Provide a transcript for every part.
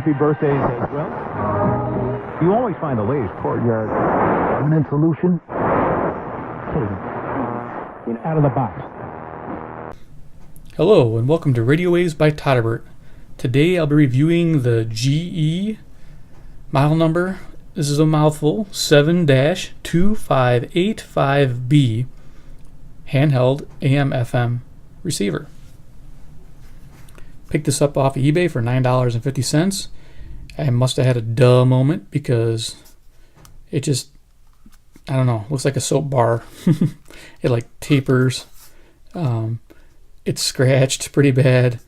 Happy birthdays as well. You always find the latest courtyard permanent solution. Out of the box. Hello and welcome to Radio Waves by Todderbert. Today I'll be reviewing the GE model number. This is a mouthful, 7-2585B handheld AM/FM receiver. Picked this up off of eBay for $9.50. I must have had a duh moment because it just, I don't know, looks like a soap bar. It like tapers. It's scratched pretty bad.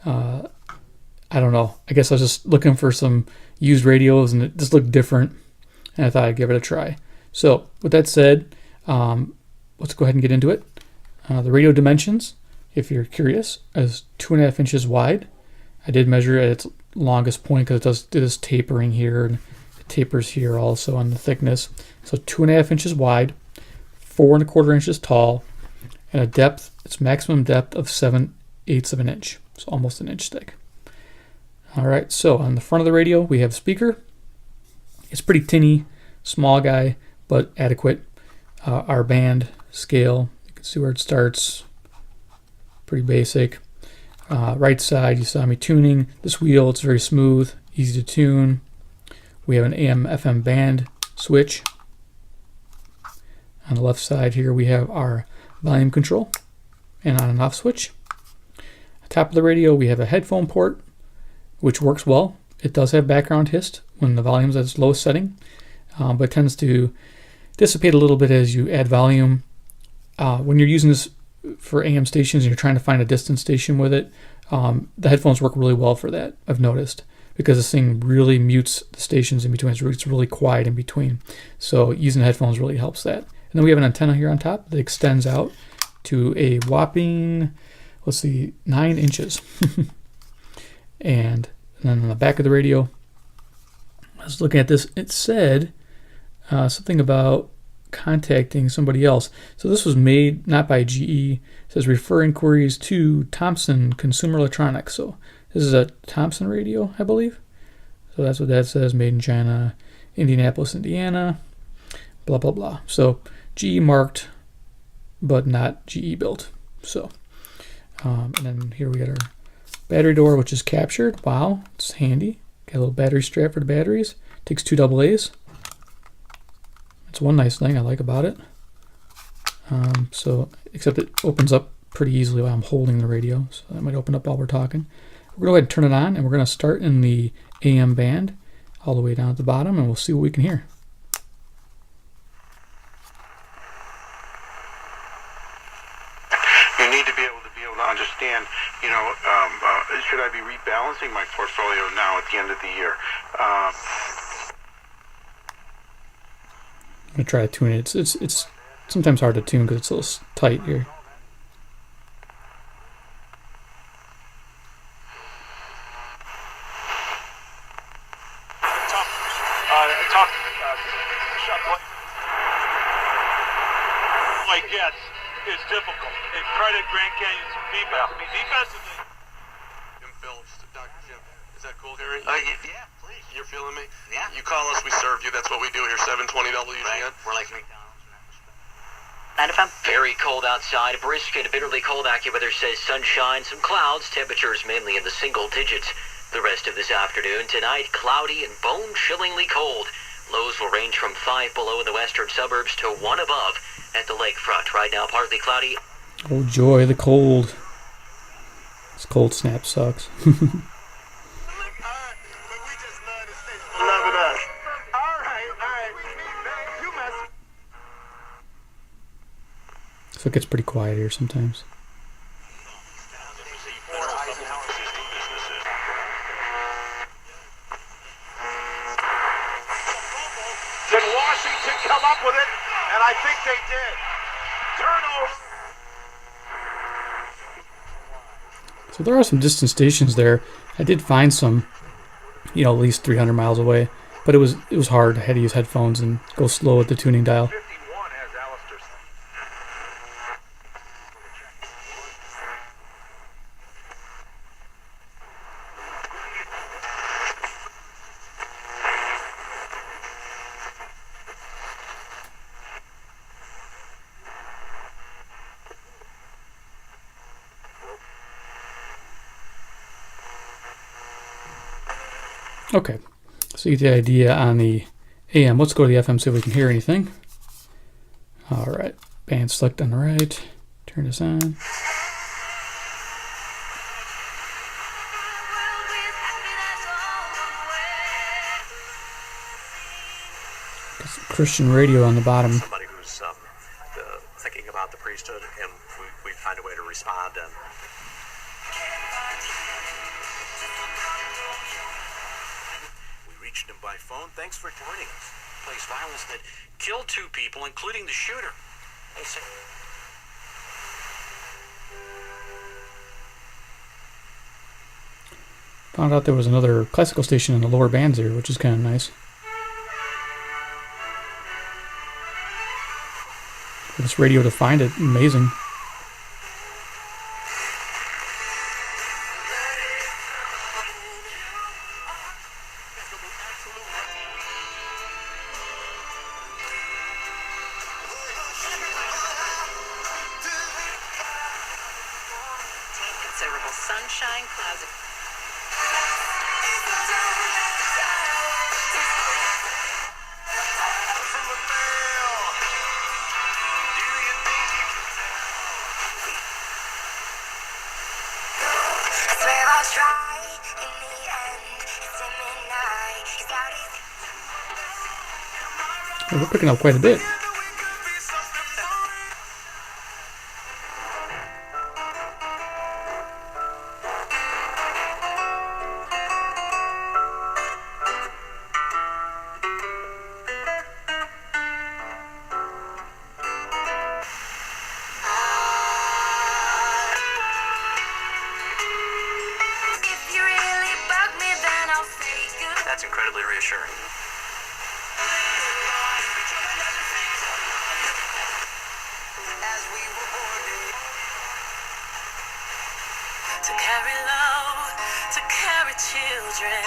I don't know. I guess I was just looking for some used radios and it just looked different. And I thought I'd give it a try. So with that said, let's go ahead and get into it. The radio dimensions, if you're curious, is 2.5 inches wide. I did measure at its longest point because it does do this tapering here, and it tapers here also on the thickness. So 2.5 inches wide, 4.25 inches tall, and a depth, its maximum depth of 7/8 of an inch. So almost an inch thick. All right, so on the front of the radio, we have a speaker. It's pretty tinny, small guy, but adequate. Our band scale, you can see where it starts. Pretty basic. Right side, you saw me tuning this wheel. It's very smooth, easy to tune. We have an AM/FM band switch. On the left side here, we have our volume control and on and off switch. On top of the radio, we have a headphone port, which works well. It does have background hiss when the volume's at its lowest setting, but it tends to dissipate a little bit as you add volume. When you're using this for AM stations and you're trying to find a distant station with it, the headphones work really well for that, I've noticed, because this thing really mutes the stations in between. It's really quiet in between. So using the headphones really helps that. And then we have an antenna here on top that extends out to a whopping, 9 inches. And then on the back of the radio, I was looking at this, it said something about contacting somebody else. So this was made not by GE. It says refer inquiries to Thompson Consumer Electronics. So this is a Thompson radio, I believe. So that's what that says. Made in China, Indianapolis, Indiana. Blah blah blah. So GE marked, but not GE built. So and then here we got our battery door, which is captured. Wow, it's handy. Got a little battery strap for the batteries. Takes 2 AA's. It's one nice thing I like about it. Except it opens up pretty easily while I'm holding the radio, so that might open up while we're talking. We're going to go ahead and turn it on, and we're going to start in the AM band all the way down at the bottom, and we'll see what we can hear. You need to be able to understand, should I be rebalancing my portfolio now at the end of the year? I'm going to try to tune it. It's sometimes hard to tune because it's a little tight here. Like yes, it's difficult. In credit Grand Canyon's defense. I mean, defensively. Jim Phillips, Dr. Jim. Is that cool, Gary? Yeah, please. You're feeling me? Yeah. You call us, we serve you. That's what we do here. 720 WGN. Right. We're like McDonald's in that respect. 9 FM. Very cold outside. Brisk and bitterly cold. AccuWeather says sunshine, some clouds. Temperatures mainly in the single digits. The rest of this afternoon. Tonight, cloudy and bone-chillingly cold. Lows will range from 5 below in the western suburbs to 1 above at the lakefront. Right now, partly cloudy. Oh joy, the cold. This cold snap sucks. So it gets pretty quiet here sometimes. Did Washington come up with it? And I think they did. Turnover. So there are some distant stations there. I did find some, at least 300 miles away, but it was hard. I had to use headphones and go slow with the tuning dial. 51 has Alistair. Okay, so you get the idea on the AM. Let's go to the FM, see if we can hear anything. All right, band select on the right. Turn this on. Got some Christian radio on the bottom. Somebody who's thinking about the priesthood, and we find a way to respond. And we reached him by phone. Thanks for joining us. Place violence that killed 2 people, including the shooter. They say. Found out there was another classical station in the lower bands here, which is kind of nice. For this radio to find it, amazing. Considerable sunshine, clouds. We're picking up quite a bit. That's incredibly reassuring. To carry love, to carry children.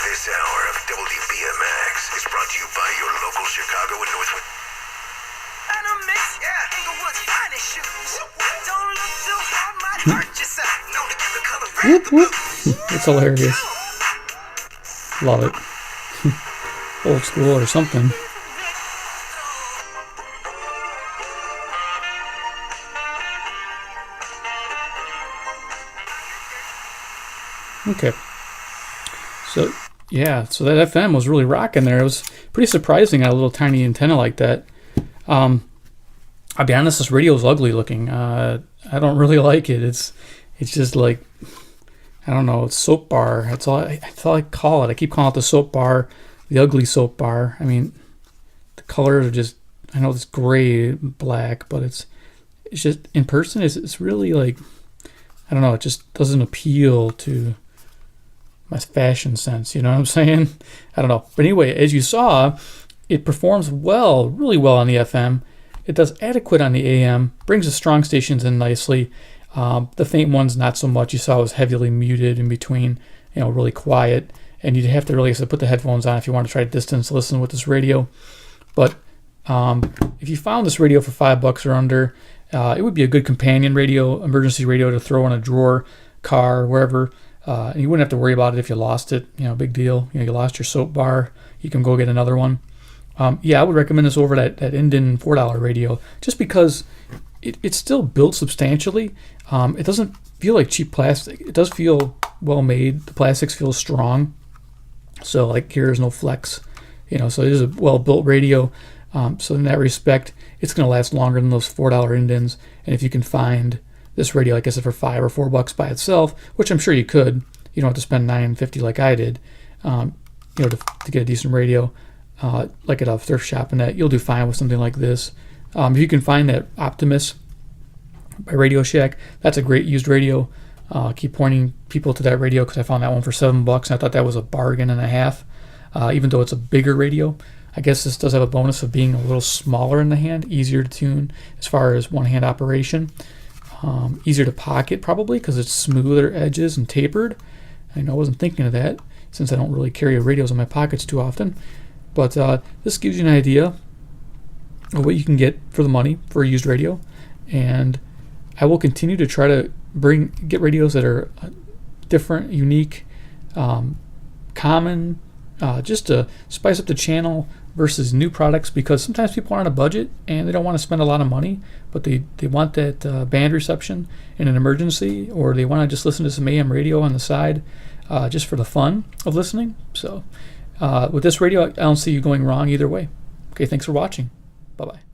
This hour of WBMX is brought to you by your local Chicago and Northwood. And a mix, yeah, Inglewood's finest shoes. Don't look too hard, might hurt yourself. Known to give the color red the blues. It's hilarious. Love it. Old school or something. Okay. So, yeah, so that FM was really rocking there. It was pretty surprising on a little tiny antenna like that. I'll be honest, this radio is ugly looking. I don't really like it. It's just like, I don't know, it's soap bar. That's all I call it. I keep calling it the soap bar, the ugly soap bar. I mean, the colors are just, I know it's gray, black, but it's just, in person, it's really like, I don't know, it just doesn't appeal to my fashion sense, you know what I'm saying? I don't know. But anyway, as you saw, it performs well, really well on the FM. It does adequate on the AM, brings the strong stations in nicely. The faint ones, not so much. You saw it was heavily muted in between, you know, really quiet. And you'd have to really, put the headphones on if you want to try to distance listen with this radio. But if you found this radio for $5 or under, it would be a good companion radio, emergency radio to throw in a drawer, car, wherever. And you wouldn't have to worry about it if you lost it. You know, big deal. You know, you lost your soap bar, you can go get another one. Yeah, I would recommend this over that Inden $4 radio, just because it's still built substantially. It doesn't feel like cheap plastic. It does feel well made. The plastics feel strong. So like here's no flex, you know. So it is a well built radio. So in that respect, it's going to last longer than those $4 Indens. And if you can find this radio, like I said, for $5 or $4 by itself, which I'm sure you could, you don't have to spend $9.50 like I did, you know, to get a decent radio, like at a thrift shop and that, you'll do fine with something like this. If you can find that Optimus by Radio Shack, that's a great used radio. Keep pointing people to that radio because I found that one for $7 and I thought that was a bargain and a half. Even though it's a bigger radio, I guess this does have a bonus of being a little smaller in the hand, easier to tune as far as one-hand operation. Easier to pocket probably because it's smoother edges and tapered. I know I wasn't thinking of that since I don't really carry radios in my pockets too often. But this gives you an idea what you can get for the money for a used radio, and I will continue to try to get radios that are different, unique, common, just to spice up the channel versus new products, because sometimes people are on a budget and they don't want to spend a lot of money, but they want that band reception in an emergency, or they want to just listen to some AM radio on the side just for the fun of listening. So with this radio, I don't see you going wrong either way. Okay, thanks for watching. Bye-bye.